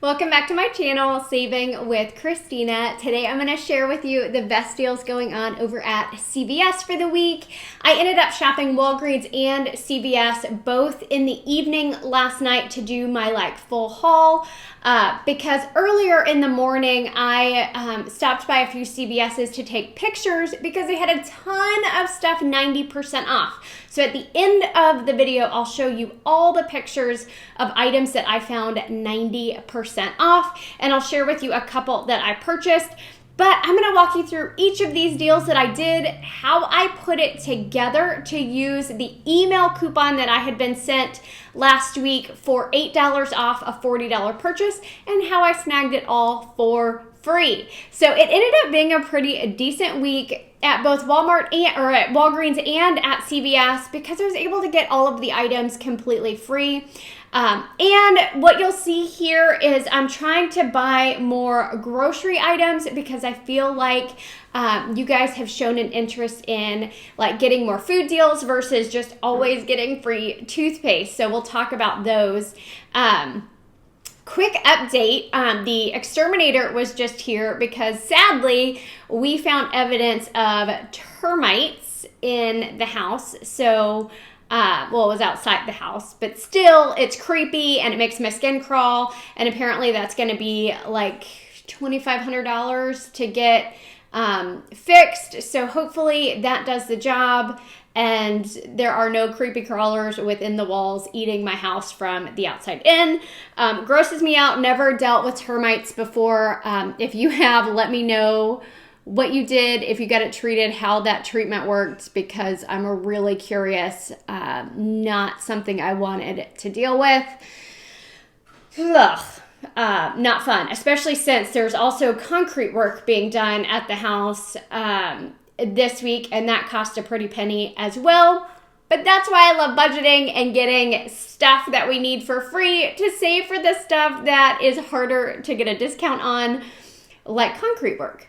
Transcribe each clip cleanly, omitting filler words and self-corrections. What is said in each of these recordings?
Welcome back to my channel, Saving with Christina. Today I'm going to share with you the best deals going on over at CVS for the week. I ended up shopping Walgreens and CVS both in the evening last night to do my full haul because earlier in the morning I stopped by a few CVS's to take pictures because they had a ton of stuff 90% off. So at the end of the video, I'll show you all the pictures of items that I found 90% off, and I'll share with you a couple that I purchased. But I'm going to walk you through each of these deals that I did, how I put it together to use the email coupon that I had been sent last week for $8 off a $40 purchase, and how I snagged it all for free. So it ended up being a pretty decent week at both Walgreens and at CVS because I was able to get all of the items completely free. And what you'll see here is I'm trying to buy more grocery items because I feel like you guys have shown an interest in getting more food deals versus just always getting free toothpaste. So we'll talk about those. Quick update, the exterminator was just here because sadly we found evidence of termites in the house. So, it was outside the house, but still it's creepy and it makes my skin crawl. And apparently that's going to be like $2,500 to get fixed. So hopefully that does the job and there are no creepy crawlers within the walls eating my house from the outside in. Grosses me out. Never dealt with termites before. If you have, let me know what you did, if you got it treated, how that treatment worked, because I'm really curious. Not something I wanted to deal with. Ugh. Not fun, especially since there's also concrete work being done at the house this week, and that cost a pretty penny as well. But that's why I love budgeting and getting stuff that we need for free to save for the stuff that is harder to get a discount on, like concrete work.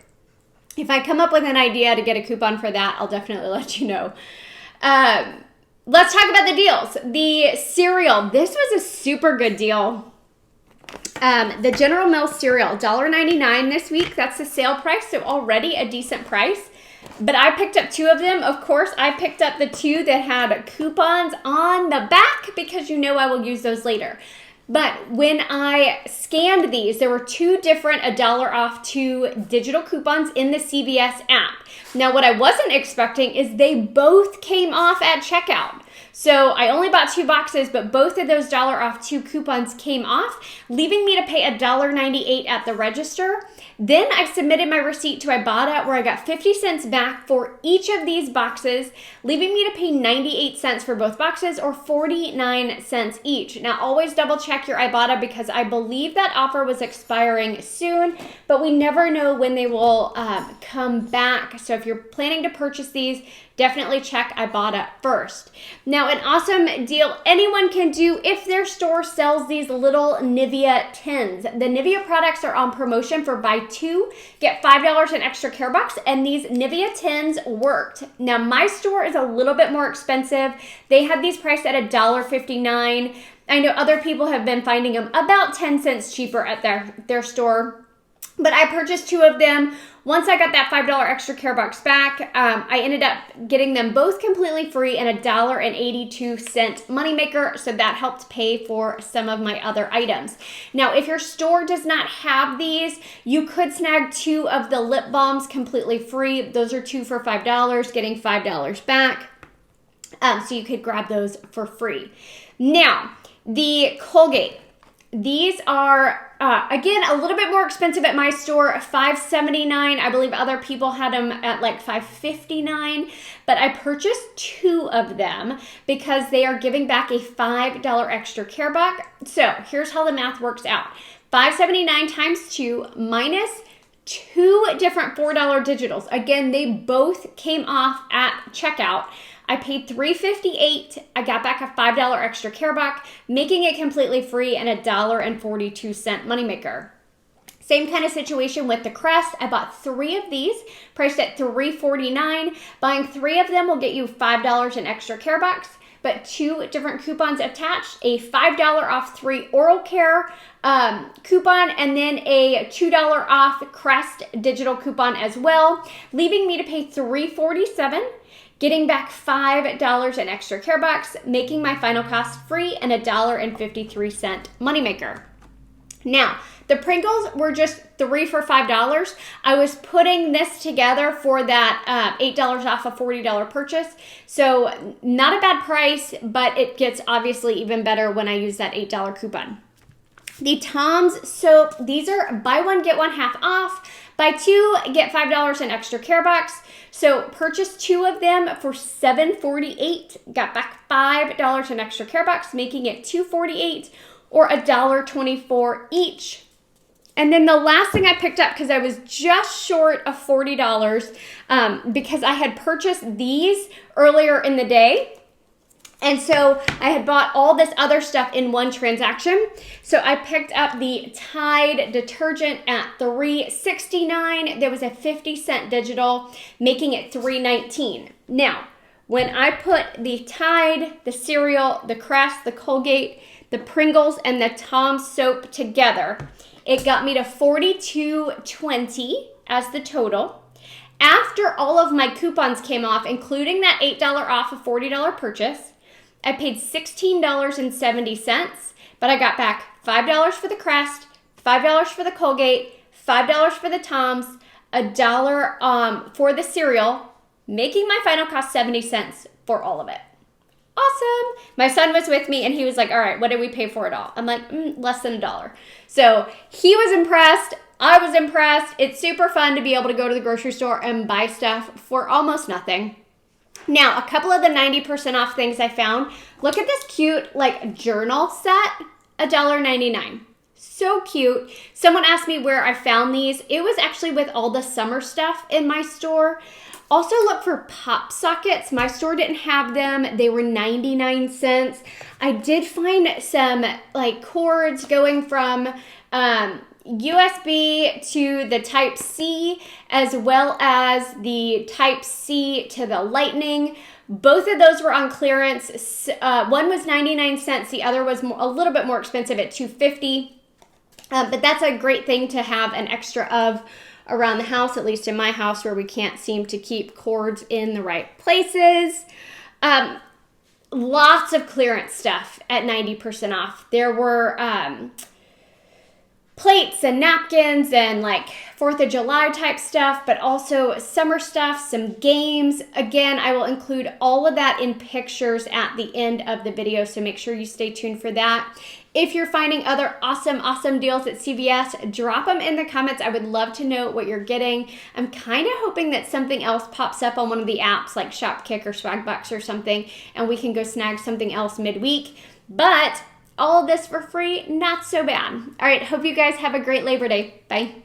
If I come up with an idea to get a coupon for that, I'll definitely let you know. Let's talk about the deals. The cereal. This was a super good deal. The General Mills cereal, $1.99 this week. That's the sale price, so already a decent price. But I picked up two of them. Of course, I picked up the two that had coupons on the back because you know I will use those later. But when I scanned these, there were two different $1 off two digital coupons in the CVS app. Now, what I wasn't expecting is they both came off at checkout. So I only bought 2 boxes, but both of those $1 off 2 coupons came off, leaving me to pay $1.98 at the register. Then I submitted my receipt to Ibotta where I got 50 cents back for each of these boxes, leaving me to pay 98 cents for both boxes or 49 cents each. Now always double check your Ibotta because I believe that offer was expiring soon, but we never know when they will come back. So if you're planning to purchase these, definitely check Ibotta first. Now, an awesome deal anyone can do if their store sells these little Nivea tins. The Nivea products are on promotion for buy 2, get $5 in extra care box, and these Nivea tins worked. Now, my store is a little bit more expensive. They had these priced at $1.59. I know other people have been finding them about 10 cents cheaper at their store. But I purchased 2 of them. Once I got that $5 extra care box back, I ended up getting them both completely free and $1.82 moneymaker. So that helped pay for some of my other items. Now, if your store does not have these, you could snag 2 of the lip balms completely free. Those are 2 for $5, getting $5 back. So you could grab those for free. Now, the Colgate. These are, again, a little bit more expensive at my store, $5.79. I believe other people had them at $5.59, but I purchased 2 of them because they are giving back a $5 extra care box. So here's how the math works out. $5.79 times 2 minus 2 different $4 digitals. Again, they both came off at checkout. I paid $3.58. I got back a $5 extra care box, making it completely free and $1.42 moneymaker. Same kind of situation with the Crest. I bought 3 of these, priced at $3.49. Buying 3 of them will get you $5 in extra care box. but 2 different coupons attached, a $5 off 3 oral care coupon, and then a $2 off Crest digital coupon as well, leaving me to pay $347, getting back $5 in extra care bucks, making my final cost free and a $1.53 moneymaker. Now, the Pringles were just 3 for $5. I was putting this together for that $8 off a $40 purchase. So not a bad price, but it gets obviously even better when I use that $8 coupon. The Tom's soap, these are buy one, get one half off. Buy 2, get $5 in extra care bucks. So purchase 2 of them for $7.48. Got back $5 in extra care bucks, making it $2.48 or $1.24 each. And then the last thing I picked up, because I was just short of $40, because I had purchased these earlier in the day. And so I had bought all this other stuff in one transaction. So I picked up the Tide detergent at $3.69. There was a 50-cent digital, making it $3.19. Now, when I put the Tide, the cereal, the Crest, the Colgate, the Pringles, and the Tom's soap together, it got me to $42.20 as the total. After all of my coupons came off, including that $8 off a $40 purchase, I paid $16.70, but I got back $5 for the Crest, $5 for the Colgate, $5 for the Tom's, $1 for the cereal, making my final cost 70 cents for all of it. Awesome. My son was with me and he was like, all right, what did we pay for it all? I'm like, less than $1. So he was impressed. I was impressed. It's super fun to be able to go to the grocery store and buy stuff for almost nothing. Now, a couple of the 90% off things I found. Look at this cute like journal set, $1.99. So cute. Someone asked me where I found these. It was actually with all the summer stuff in my store. Also look for pop sockets. My store didn't have them. They were 99 cents. I did find some like cords going from USB to the Type-C, as well as the Type-C to the Lightning. Both of those were on clearance. One was 99 cents. The other was a little bit more expensive at $2.50. But that's a great thing to have an extra of around the house, at least in my house where we can't seem to keep cords in the right places. Lots of clearance stuff at 90% off. There were plates and napkins and like 4th of July type stuff, but also summer stuff, some games. Again, I will include all of that in pictures at the end of the video, so make sure you stay tuned for that. If you're finding other awesome deals at CVS, drop them in the comments. I would love to know what you're getting. I'm kind of hoping that something else pops up on one of the apps like Shopkick or Swagbucks or something, and we can go snag something else midweek. But all of this for free, not so bad. All right, hope you guys have a great Labor Day. Bye.